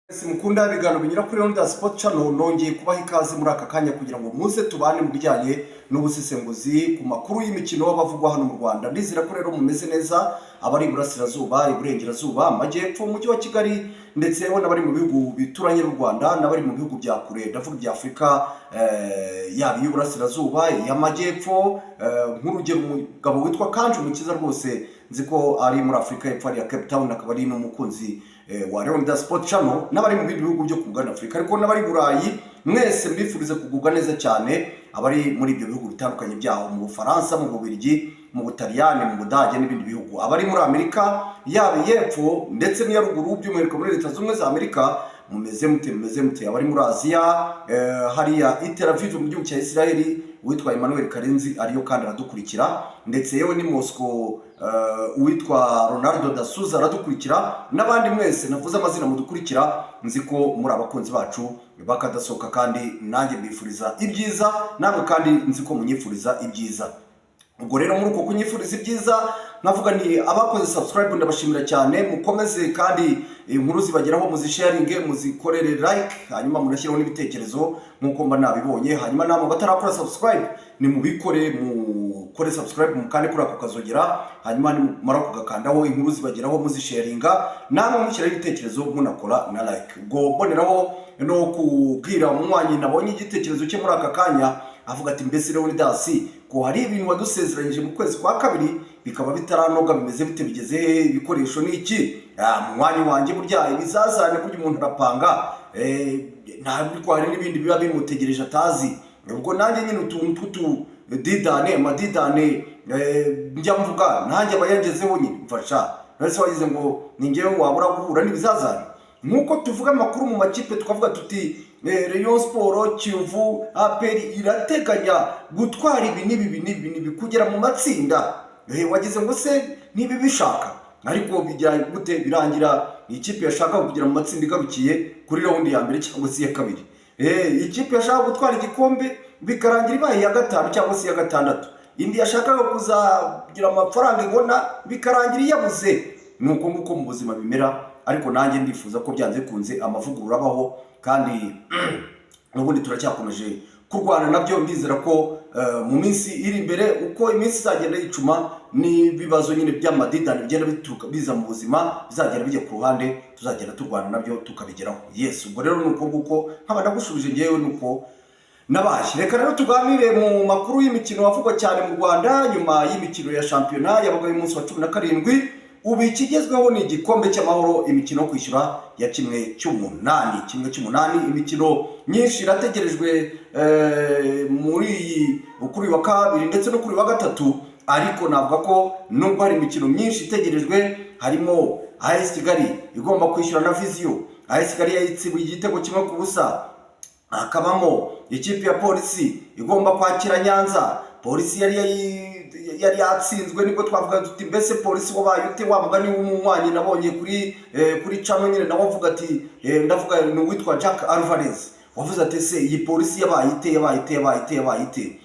Mukunda ibiganiro binyura kuri Ronda Sport Channel nongeye kubaha ikaze muri aka kanya kugira ngo muze tubane mu bijyanye n'ubusesenguzi ku makuru y'imikino y'abavugwa hano mu Rwanda. Ndizira ko rero mumeze neza abari iburasirazuba, iburengerazuba, amajyepfo, umujyi wa Kigali ndetse n'abari mu bihugu bituranye n'u Rwanda n'abari mu bihugu bya kure ndavuga bya Afrika yaba y'uburasirazuba, y'amajyepfo, nk'urugero umugabo witwa Kanju Mukiza rwose nziko ari muri Afrika y'Epfo ya Cape Town, akaba ari n'umukunzi wa Ronda Sport Channel n'abari mu bihugu byo kugana Afrika ariko n'abari Burayi mwese mbifurize kugubwa neza cyane, abari muri ibyo bihugu bitandukanye byaho mu Bufaransa, mu Bubiligi, mu Butaliyani, mu Budage n'ibindi bihugu, abari muri Amerika yaba y'Epfo ndetse n'iya ruguru by'umwihariko muri Leta Zunze Ubumwe za Amerika mumeze mute, abari muri Aziya hariya i Tel Aviv mu gihugu cya Israeli uwitwa Emmanuel Karenzi ariyo kandi aradukurikira, ndetse yewe ni Moscow uwitwa Ronaldo da Souza aradukurikira, n'abandi mwese navuze amazina mudukurikira nziko muri abakunzi bacu bakadasohoka kandi nanjye mbifuriza ibyiza, namwe kandi nziko munyifuriza ibyiza. Ubwo rero muri uko kunyifuriza ibyiza navuga ni abakoze subscribe ndabashimira cyane, mukomeze kandi inkuru zibageraho muzisharinge, muzikorere like, hanyuma munashyiraho n'ibitekerezo nkuko mba nabibonye, hanyuma namwe batarakora subscribe ni mubikore, mukore subscribe mukande kuri ako kazogera, hanyuma nimara kugakandaho inkuru zibageraho muzisharinga, namwe mushyiraho ibitekerezo munakora na like. Ubwo mboneraho no kubwira umunywanyi nabonye igitekerezo cye muri aka kanya avuga ati mbese Leonidas ko hari ibintu wadusezeranyije mu kwezi kwa kabiri bikaba bitaranoga, bimeze bite, bigeze ibikoresho n'iki? Munywanyi wanjye burya ibizazane kurya umuntu arapanga ntabwo hari n'ibindi biba bimutegereje atazi. Ubwo nanjye nyine utuntu tw'utudidane amadidane njya mvuga nanjye abayagezeho nyine mfasha, nase wagize ngo ni njyewe wabura guhura n'ibizazane nkuko tuvuga amakuru mu makipe tukavuga tuti Rayon Sport, Kiyovu, APR irateganya gutwara ibi n'ibi kugera mu matsinda. Wagize ngo se nibi bishaka, ariko bijya gute birangira ikipe yashaka kugera mu matsinda igarukiye kuri raundi ya mbere cyangwa se ya kabiri. Ikipe yashaka gutwara igikombe bikarangira ibaye ya gatanu cyangwa se ya gatandatu, indi yashaka kuzagira amafaranga ibona bikarangira iyabuze. Nuko nguko mu buzima bimera, ariko nanjye ndifuza ko byanze kunze amavugurura abaho kandi n'ubundi turacyakomeje kurwana nabyo. Ndizera ko mu minsi iri imbere uko iminsi izagenda yicuma n'ibibazo nyine by'amadidani bigenda bituruka biza mu buzima bizagenda bijya ku ruhande, tuzagenda turwana nabyo tukabigeraho. Yes, ubwo rero nuko nguko nkaba nagushubije ngewe nuko nabashye. Reka rero tuganire mu makuru y'imikino avugwa cyane mu Rwanda nyuma y'imikino ya shampiyona yabaga y'umunsi wa 17. Ubu ikigezweho ni igikombe cy'amahoro, imikino kwishyura ya kimwe cy'umunani. Imikino myinshi irategerejwe muri kuri wa kabiri ndetse no kuri wa gatatu, ariko navuga ko nubwo hari imikino myinshi itegerejwe harimo AS Kigali igomba kwishyura na Vision. AS Kigali yayitsibuye igitego 1-0. Hakabamo ikipe ya Polisi igomba kwakira Nyanza. Polisi yari yatsinzwe, nibwo twavuga tuti mbese Polisi wabaye ute? Wa mugani w'umunywanyi nabonye kuri channel nyine nawe avuga ati ndavuga ni witwa Jack Alvarez wavuze ati se iyi Polisi yabaye ite.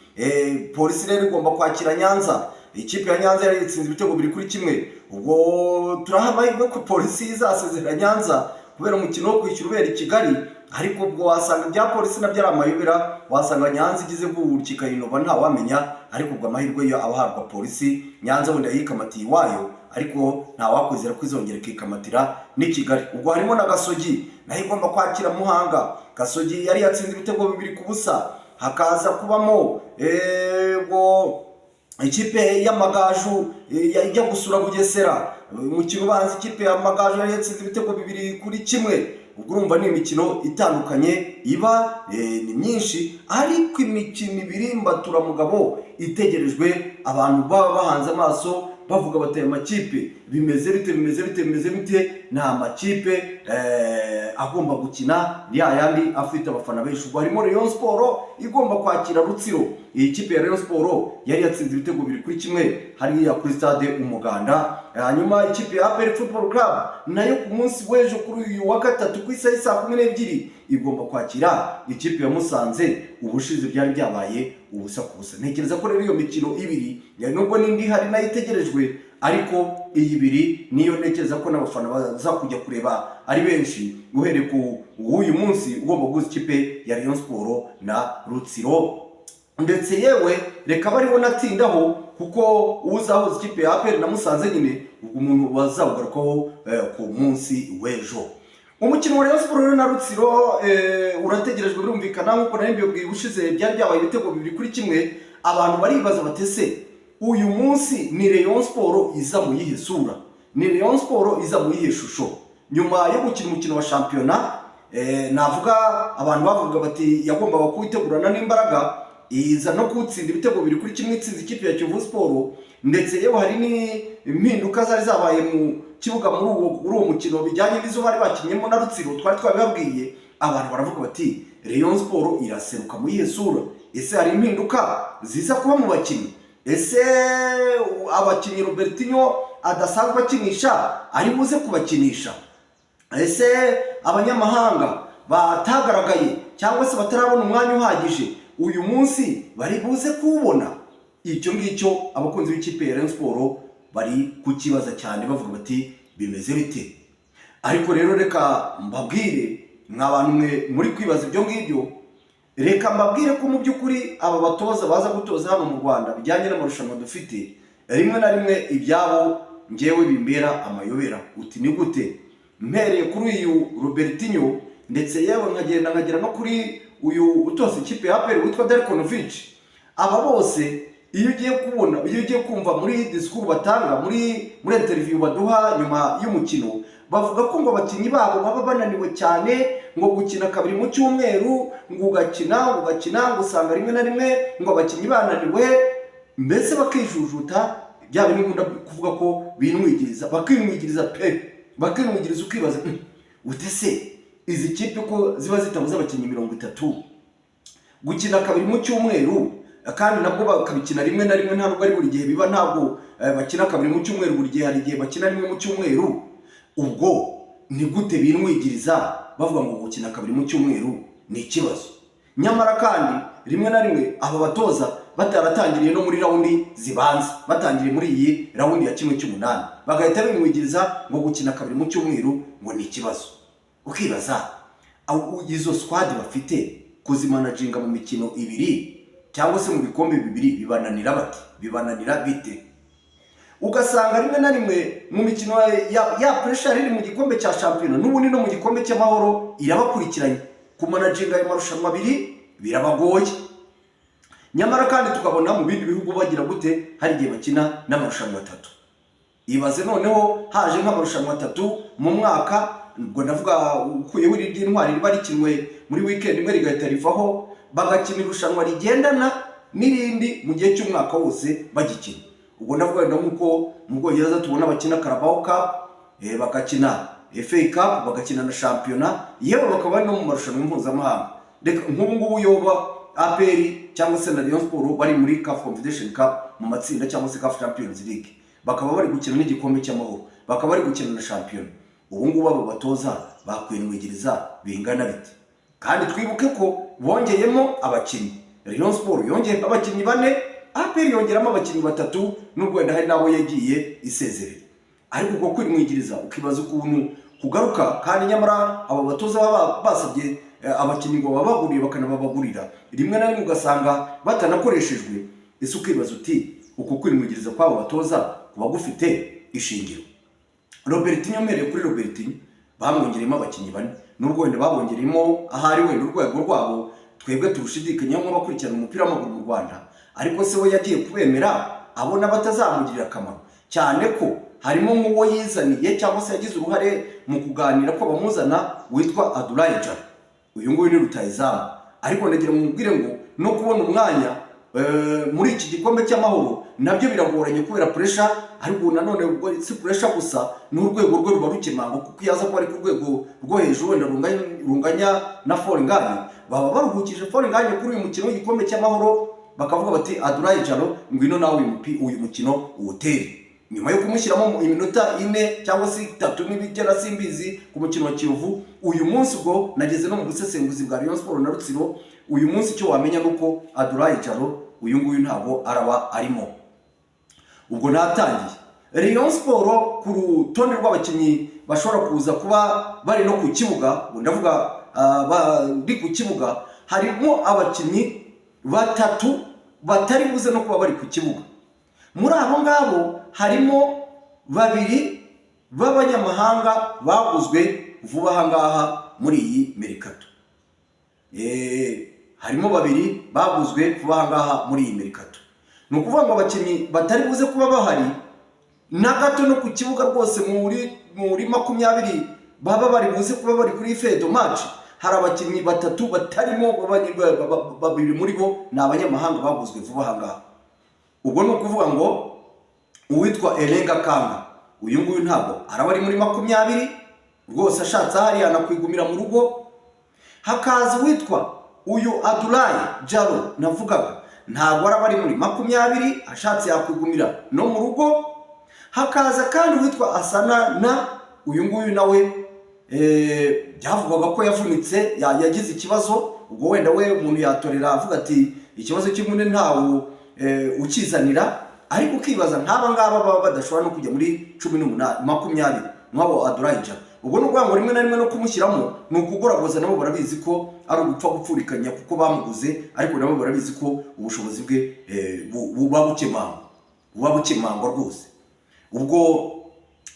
Polisi rero igomba kwakira Nyanza. Ikipe ya Nyanza yari yatsinze ibitego 2-1. Ubwo turahamahirwe ko Polisi izasezera Nyanza kubera umukino wo kwishyura ubera i Kigali, ariko ubwo wasanga bya Polisi nabyo ari amayobera, wasanga Nyanza igize gukika inova nta wamenya, ariko ubwo amahirwe yo abaharwa Polisi. Nyanza wenda yikamatiye iwayo, ariko nta wakwizera ko izongera kikamatira ni Kigali. Ubwo harimo na Gasogi nayo igomba kwakira Muhanga. Gasogi yari yatsinze ibitego 2-0. Hakaza kubamo ikipe y'Amagaju ijya gusura Bugesera. Umukino ubanza ikipe y'Amagaju yari yatsinze ibitego 2-1. Ubwo urumva ni imikino itandukanye iba ni myinshi, ariko imikino ibiri mbaturamugabo itegerejwe abantu baba bahanze amaso bavuga bateye amakipe bimeze bite. Nta makipe agomba gukina ni yandi afite abafana benshi. Ubwo harimo Rayon Sport igomba kwakira Rutsiro. Iyi kipe ya Rayon Sport yari yatsinze ibitego 2-1 hariya kuri stade Umuganda. Hanyuma ikipe ya APR Football Club nayo ku munsi w'ejo kuri uyu wa gatatu ku isaha saa 12 igomba kwakira ikipe ya Musanze. Ubushize byari byabaye ubusa ku busa. Ntekereza ko rero iyo mikino ibiri nubwo n'indi hari nayo itegerejwe, ariko iyi biri niyo ntekereza ko n'abafana baza kujya kureba ari benshi uhereye ku uyu munsi ugomba guhuza ikipe ya Rayon Sport na Rutsiro. Ndetse yewe reka bariho natindaho kuko uzahuza ikipe ya APR na Musanze nyine ubwo umuntu bazawugarukaho ku munsi w'ejo. Umukino wa Rayon Sport na Rutsiro urategerejwe birumvikana nkuko nari mbibwiye ubushize byari byabaye ibitego 2-1. Abantu baribaza batese uyu munsi ni Rayon Sport iza mu yihe sura, ni Rayon Sport iza mu yihe shusho nyuma yo gukina umukino wa shampiyona. Navuga abantu bavuga bati yagombaga kuwitegurana n'imbaraga, iza no kutsinda ibitego 2-1 itsinze ikipe ya Kiyovu Sport. Ndetse yewe hari ni impinduka zari zabaye mu kibuga muri uwo mukino bijyanye n'izo bari bakinyemo na Rutsiro twari twabibabwiye. Abantu baravuga bati Rayon Sport iraseruka mu yihe sura, ese hari impinduka ziza kuba mu bakinnyi, ese abakinnyi Robertinho adasanzwe akinisha ari buze kubakinisha, ese abanyamahanga batagaragaye cyangwa se batarabona umwanya uhagije uyu munsi bari buze kuwubona. Icyo ngicyo abakunzi b'ikipe ya Rayon Sport bari kukibaza cyane bavuga bati bimeze bite. Ariko rero reka mbabwire nk'abantu mwe muri kwibaza ibyo ngibyo, reka mbabwire ko mu by'ukuri aba batoza baza gutoza hano mu Rwanda bijyanye n'amarushanwa dufite rimwe na rimwe ibyabo ngewe bimbera amayobera. Uti ni gute? Mpereye kuri uyu Robertinho ndetse yewe nkagera no kuri uyu utoza ikipe ya APR witwa Darkonovic. Aba bose iyo ugiye kumva muri discours batanga muri interview baduha nyuma y'umukino, bavuga ko ngo abakinnyi babo baba bananiwe cyane, ngo gukina kabiri mu cyumweru, ngo ugakina usanga rimwe na rimwe ngo abakinnyi bananiwe, mbese bakijujuta. Bya bintu nkunda kuvuga ko binwigiriza, bakinwigiriza ukibaza utese izi kipe ko ziba zitabuze abakinnyi 30 gukina kabiri mu cyumweru, kandi nabwo bakabikina rimwe na rimwe, ntabwo ari buri gihe biba, ntabwo bakina kabiri mu cyumweru buri gihe, hari igihe bakina rimwe mu cyumweru. Ubwo ni gute binwigiriza bavuga ngo gukina kabiri mu cyumweru ni ikibazo? Nyamara kandi rimwe na rimwe aba batoza bataratangiriye no muri raundi zibanza, batangiriye muri iyi raundi ya 1/8 bagahita binwigiriza ngo gukina kabiri mu cyumweru ngo ni ikibazo. Ukibaza izo squad bafite kuzimanaginga mu mikino 2 cyangwa se mu bikombe 2 bibananira bite? Ugasanga rimwe na rimwe mu mikino ya pressure iri mu gikombe cya shampiyona n'ubundi no mu gikombe cy'amahoro irabakurikiranye, kumanaginga ayo marushanwa 2 birabagoye. Nyamara kandi tukabona mu bindi bihugu bagira gute, hari igihe bakina n'amarushanwa 3. Ibaze noneho haje nk'amarushanwa 3 mu mwaka, ubwo ndavuga ukuyeho iry'intwari riba rikinwe muri weekend imwe rigahita rivaho, bagakina irushanwa rigendana n'irindi mu gihe cy'umwaka wose bagikina. Ubwo ndavuga nk'uko mu Bwongereza tubona bakina Carabao Cup, bagakina FA Cup, bagakina na shampiyona, yewe bakaba no mu marushanwa mpuzamahanga. Nk'ubu yoba APR cyangwa se na Rayon Sport bari muri CAF Confederation Cup mu matsinda cyangwa se CAF Champions League, bakaba bari gukina n'igikombe cy'amahoro, bakaba bari gukina na shampiyona. Ubu ngubu aba batoza bakwinwigiriza bingana bite? Kandi twibuke ko bongeyemo abakinnyi, Rayon Sport yongeye abakinnyi 4, APR yongeramo abakinnyi 3, n'ubwo wenda hari nabo yagiye isezerera. Ariko uko kwinwigiriza ukibaza ukuntu kugaruka, kandi nyamara aba batoza baba basabye abakinnyi ngo babaguriye bakanababagurira, rimwe na rimwe ugasanga batanakoreshejwe. Ese ukibaza uti uko kwinwigiriza kw'aba batoza kuba gufite ishingiro? Robertinho, mpereye kuri Robertinho, bamwongeremo abakinnyi 4, n'ubwo wenda babongeremo ahari wenda urwego rwabo twebwe turushidikanyaho nk'abakurikirana umupira w'amaguru mu Rwanda. Ariko se we yagiye kubemera abona batazamugirira akamaro, cyane ko harimo nk'uwo yizaniye cyangwa se yagize uruhare mu kuganira ko bamuzana witwa Abdoulaye Diallo. Uyu nguyu ni rutayizamu, ariko ndagira mubwire ngo no kubona umwanya muri iki gikombe cy'amahoro nabyo biragoranye kubera pressure. Ariko nanone si pressure gusa, n'urwego rwe ruba rukemanga, kuko yaza ko ari ku rwego rwo hejuru wenda runganya na Foringanye, baba baruhukije Foringanye kuri uyu mukino w'igikombe cy'amahoro, bakavuga bati Abdoulaye Diallo ngwino nawe uyu mukino uwutere. Nyuma yo kumushyiramo iminota 4 cyangwa se 3 n'ibigera simbizi ku mukino wa Kiyovu, uyu munsi ubwo nageze no mu busesenguzi bwa Rayon Sport na Rutsiro, uyu munsi cyo wamenya nuko Abdoulaye Diallo uyu nguyu ntago araba arimo. Ubwo natangiye Rayon Sport ku rutonde rw'abakinnyi bashobora kuza kuba bari no ku kibuga, ndavuga bari ku kibuga, harimo abakinnyi batatu batari buze no kuba bari ku kibuga. Muri abo ngabo harimo babiri b'abanyamahanga baguzwe vuba aha ngaha muri iyi merikato. Harimo babiri baguzwe vuba aha ngaha muri iyi merikato. Ni ukuvuga ngo abakinnyi batari buze kuba bahari na gato no ku kibuga rwose muri 20 baba bari buze kuba bari kuri fedo match. Hari abakinnyi batatu batarimo, babiri muri bo ni abanyamahanga baguzwe vuba aha ngaha. Ubwo ni ukuvuga ngo uwitwa Elenga Kanga, uyu nguyu ntabwo araba ari muri 20 rwose, ashatse ahari yanakwigumira mu rugo. Hakaza uwitwa uyu Adulayi Jaro navugaga, ntabwo araba ari muri 20, ashatse yakwigumira no mu rugo. Hakaza kandi uwitwa Asana na uyu nguyu nawe byavugwaga ko yavunitse, yagize ikibazo. Ubwo wenda we umuntu yatorera avuga ati ikibazo cy'imune ntawe ukizanira, ariko ukibaza nk'aba ngaba baba badashobora no kujya muri 20 nk'abo Adulayi Jaro. Ubwo ni ukuvuga ngo rimwe na rimwe no kumushyiramo ni ukugoragoza. Nabo barabizi ko ari ugupfa gupfurikanya kuko bamuguze, ariko nabo barabizi ko ubushobozi bwe buba bukemangwa rwose. Ubwo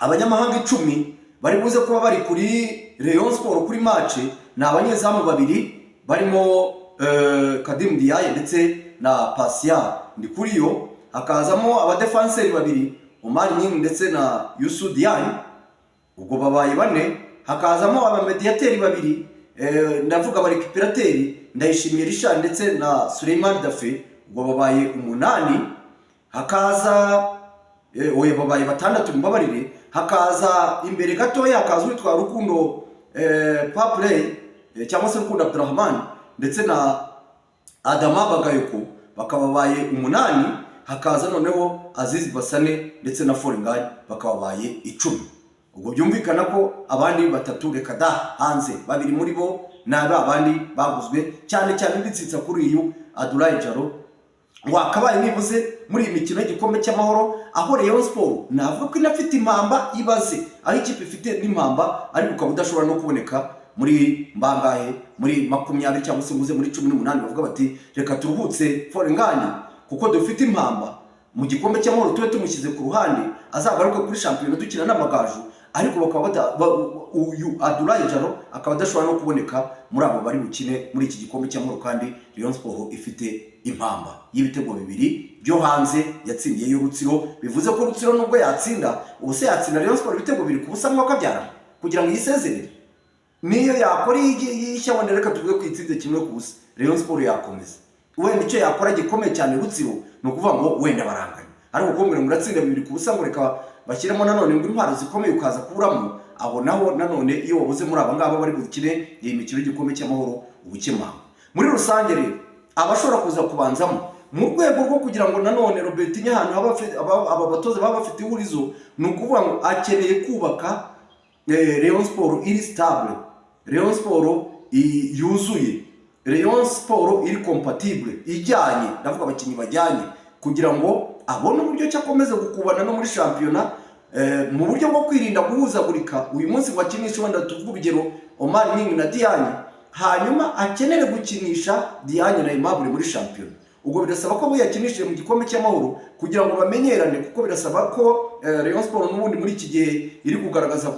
abanyamahanga 10 bari buze kuba bari kuri Rayon Sport kuri match ni abanyezamu babiri barimo Kadim Diaye ndetse na Patient Ndikuriyo. Hakazamo abadefanseri babiri, Omar Nyingi ndetse na Yusu Diaye, ubwo babaye 4. Hakazamo abamediateri babiri, ndavuga abarekipirateri Ndayishimiye Richard ndetse na Suleiman Dafe, ubwo babaye 8. Hakaza babaye 6 mbabarire. Hakaza imbere gatoya hakaza witwa Rukundo Papley cyangwa se Rukundo Abdurrahman ndetse na Adama Bagayoko, bakababaye 8. Hakaza noneho Aziz Basane ndetse na Forengani, bakababaye 10. Ubwo byumvikana ko abandi batatu reka da hanze, babiri muri bo naba abandi baguzwe cyane nditsitsa kuri uyu Adulayi Jaro. Wakabaye nibuze muri imikino y'igikombe cy'amahoro, aho Rayon Sport navuga ko inafite impamba ibaze, aho ikipe ifite n'impamba, ariko ukaba udashobora no kuboneka muri mbangahe muri 20 cyangwa se muze muri 18. Bavuga bati reka turuhutse Forengani kuko dufite impamba mu gikombe cy'amahoro, tube tumushyize ku ruhande azagaruka kuri shampiyona dukina n'amagaju, ariko bakaba uyu Adulayi Jaro akaba adashobora no kuboneka muri abo bari bukine muri iki gikombe cy'amahoro. Kandi Rayon Sport ifite impamba y'ibitego 2 byo hanze yatsindiye y'Urutsiro. Bivuze ko Rutsiro nubwo yatsinda, ubuse yatsinda Rayon Sport ibitego 2 ku busa mwaka byara kugira ngo yisezerere. Niyo yakora yishya wenda reka tuvuge ko itsinze kimwe ku busa, Rayon Sport yakomeza. Wenda icyo yakora gikomeye cyane Rutsiro no kuvuga ngo wenda baranganya, ariko kumbwira ngo uratsinda 2 ku busa ngo reka bashyiremo nanone ngo intwaro zikomeye ukaza kuramo, abo naho nanone iyo wabuze muri aba ngaba bari bukine iyi mikino y'igikombe cy'amahoro ubukemanga. Muri rusange rero abashobora kuza kubanzamo mu rwego rwo kugira ngo nanone Robertinho ahantu aba batoza baba bafite ihurizo, ni ukuvuga ngo akeneye kubaka Rayon Sport iri stable, Rayon Sport yuzuye, Rayon Sport iri compatible, ijyanye, ndavuga abakinnyi bajyanye, kugira ngo abone uburyo cyakomeza gukubana no muri shampiyona mu buryo bwo kwirinda guhuzagurika. Uyu munsi wakinisha wenda tuvuga urugero Omar Nyingi na Diagne, hanyuma akenere gukinisha Diagne na Aimable muri shampiyona. Ubwo birasaba ko yakinishije mu gikombe cy'amahoro kugira ngo bamenyerane, kuko birasaba ko Rayon Sport n'ubundi muri iki gihe iri kugaragaza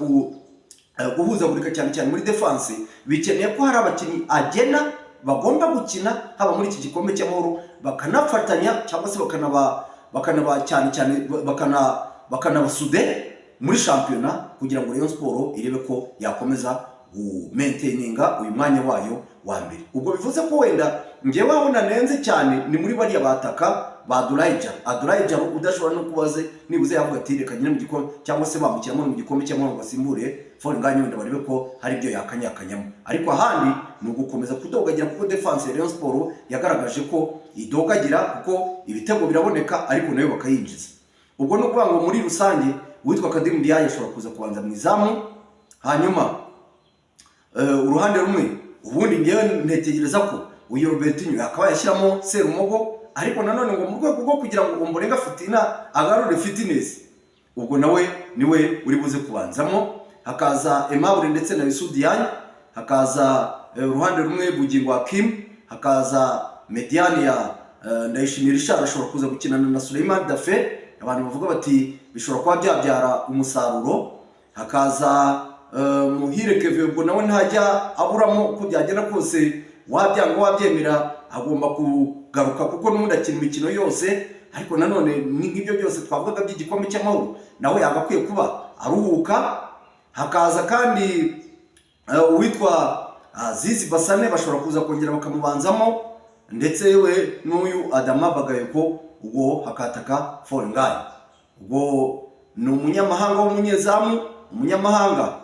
guhuzagurika cyane muri defense. Bikeneye ko hari abakinnyi agena bagomba gukina haba muri iki gikombe cy'amahoro, bakanafatanya cyangwa se bakanaba cyane bakanabasude muri shampiyona, kugira ngo Rayon Sport irebe ko yakomeza maintaininga uyu mwanya wayo wa mbere. Ubwo bivuze ko wenda ngewe abona nenze cyane ni muri bariya bataka ba Adulayi Jaro udashobora no kubaze nibuze yavuga ati reka nyine mu gikombe cyangwa se bamukiramo mu gikombe cy'amahoro basimbure Forengani, wenda barebe ko hari ibyo yakanyakanyamo. Ariko ahandi ni ugukomeza kudogagira, kuko defense ya Rayon Sport yagaragaje ko idogagira, kuko ibitego biraboneka ariko nayo bakayinjiza. Ubwo no kuvuga ngo muri rusange witwa Kadim Diaye ashobora kuza kubanza mu izamu, hanyuma uruhande rumwe ubundi ngewe ntekereza ko uyu Robertinho akaba yashyiramo Serumogo, ariko nanone ngo mu rwego rwo kugira ngo Ombolenga Fitina agarure fitness, ubwo nawe niwe uri buze kubanzamo. Hakaza Aimable ndetse na Youssou Diagne, hakaza uruhande rumwe Bugingo Hakim, hakaza Mediane ya Ndayishimiye Richard ashobora kuza gukinana na Suleiman Dafe, abantu bavuga bati bishobora kuba byabyara umusaruro. Hakaza Muhire Kevin, ubwo nawe ntajya aburamo uko byagenda kose, wabyanga wabyemera agomba kugaruka kuko n'ubundi akina imikino yose, ariko nanone nk'ibyo byose twavugaga by'igikombe cy'amahoro nawe yagakwiye kuba aruhuka. Hakaza kandi uwitwa Zizi Basane bashobora kuza kongera bakamubanzamo, ndetse yewe n'uyu Adama Bagayoko, ubwo hakataka Forengaye, ubwo ni umunyamahanga w'umunyezamu, umunyamahanga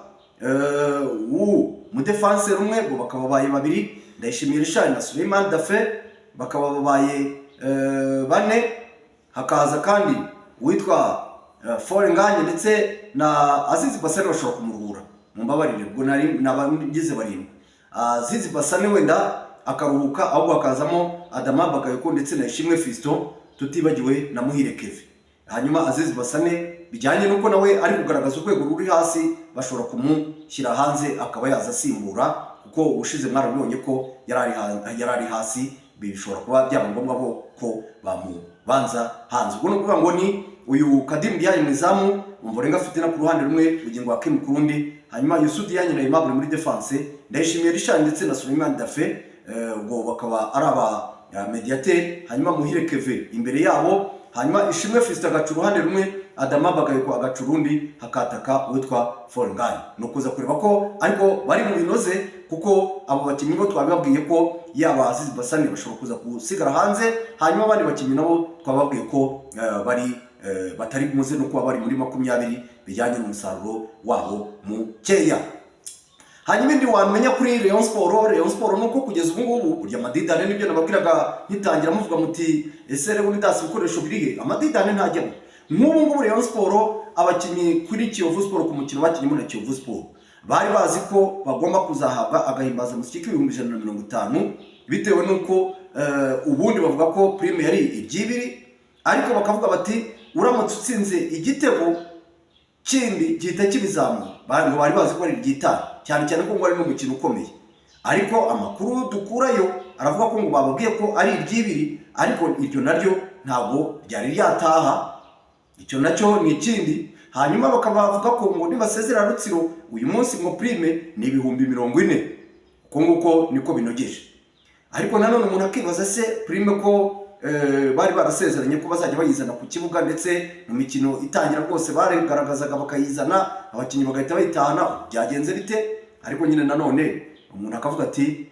umudefanse rumwe, ubwo bakaba babaye babiri, Ndayishimiye Richard na Suleiman Dafe bakaba babaye bane. Hakaza kandi uwitwa Forengaye ndetse na Azizi Basane bashobora kumuruhura, mumbabarire ubwo nabagize barindwi. Azizi Basane wenda akaruhuka, ahubwo hakazamo Adama Bagayoko ndetse na Ishimwe Fiston, tutibagiwe na Muhire Kevin. Hanyuma Azizi Basane bijyanye nuko nawe ari kugaragaza urwego ruri hasi, bashobora kumushyira hanze akaba yaza asimbura, kuko ushize mwarabibonye ko yarari hasi, bishobora kuba byaba ngombwa ko bamubanza hanze. Ubwo no kuvuga ngo ni uyu Kadim Diaye mu izamu, Ombolenga afite na ku ruhande rumwe, Bugingo Hakim ku rundi, hanyuma Youssou Diagne na Aimable muri defense, Ndayishimiye Richard ndetse na Suleiman Dafe, ubwo bakaba ari aba mediateur, hanyuma Muhire Kevin imbere yabo, hanyuma Ishimwe Fiston agaca uruhande rumwe, Adama Bagayoko agaca urundi, hakataka uwitwa Forengaye. No kuza kureba ko ariko bari mu binoze, kuko abo bakinnyi bo twababwiye ko yaba Azizi Basane bashobora kuza gusigara hanze, hanyuma abandi bakinnyi nabo twababwiye ko batari muze no kuba bari muri 20 bijyanye n'umusaruro wabo mukeya. Hanyuma indi wamenya kuri Rayon Sport nuko kugeza ubu ngubu burya amadidane nibyo nababwiraga ntitangira muvuga muti ese rero ndasi ibikoresho birihe, amadidane ntajyamo. Nk'ubu ngubu Rayon Sport abakinnyi kuri Kiyovu Sport ku mukino bakinnye muri Kiyovu Sport bari bazi ko bagomba kuzahabwa agahimbaza musiki k'150 bitewe nuko ubundi bavuga ko prime yari ibyibiri, ariko bakavuga bati uramutse utsinze igitego kindi gihita kibizamura, ngo bari bazi ko ari igitano, cyane cyane ko ngo ari n'umukino ukomeye. Ariko amakuru dukurayo aravuga ko ngo bababwiye ko ari ibyibiri, ariko iryo naryo ntabwo ryari ryataha, icyo nacyo ni ikindi. Hanyuma bakabavuga ko ngo nibasezera Rutsiro uyu munsi ngo prime ni 40,000, uko nguko niko binogeje. Ariko nanone umuntu akibaza se prime ko bari barasezeranye ko bazajya bayizana ku kibuga, ndetse mu mikino itangira rwose baregaragazaga bakayizana, abakinnyi bagahita bayitahana, byagenze bite? Ariko nyine nanone umuntu akavuga ati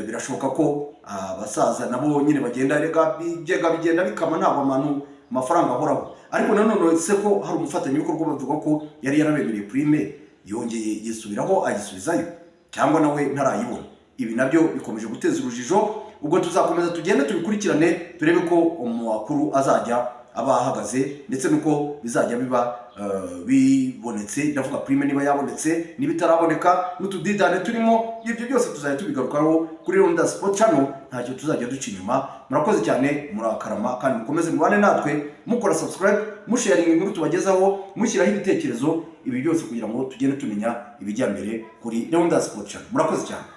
birashoboka ko abasaza nabo nyine bagenda bigenda bikama, ntabwo amafaranga ahoraho. Ariko nanone se ko hari umufatanyabikorwa bavuga ko yari yarabemereye prime, yongeye yisubiraho ayisubizayo, cyangwa nawe ntarayibona. Ibi nabyo bikomeje guteza urujijo. Ubwo tuzakomeza tugende tubikurikirane, turebe ko umakuru azajya aba ahagaze, ndetse nuko bizajya biba bibonetse, ndavuga prime niba yabonetse nibitaraboneka, n'utudidane turimo, ibyo byose tuzajya tubigarukaho kuri Ronda Sport Channel, ntacyo tuzajya duca inyuma. Murakoze cyane, murakarama, kandi mukomeze mubane natwe mukora subscribe, musharinga inkuru tubagezaho, mushyiraho ibitekerezo, ibi byose kugira ngo tugende tumenya ibijya mbere kuri Ronda Sport Channel. Murakoze cyane.